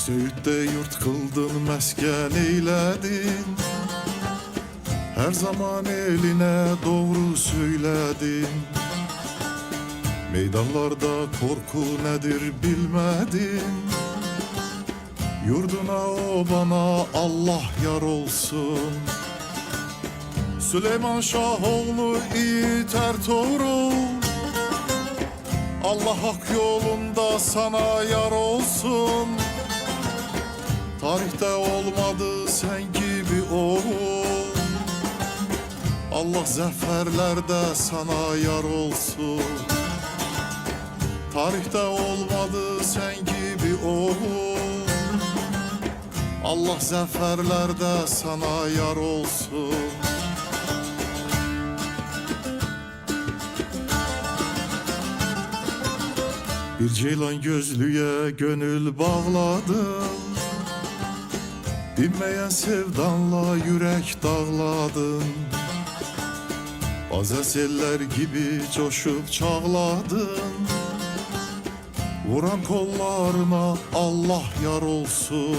Söğüt'te yurt kıldın, mesken eyledin. Her zaman eline doğru söyledin. Meydanlarda korku nedir bilmedin. Yurduna obana Allah yar olsun. Süleyman Şahoğlu Yiğit Ertuğrul, Allah hak yolunda sana yar olsun. Tarihte olmadı sen gibi oğul, Allah zaferlerde sana yar olsun. Tarihte olmadı sen gibi oğul, Allah zaferlerde sana yar olsun. Bir ceylan gözlüye gönül bağladım, dinmeyen sevdanla yürek dağladın. Bazen seller gibi coşup çağladın. Vuran kollarına Allah yar olsun.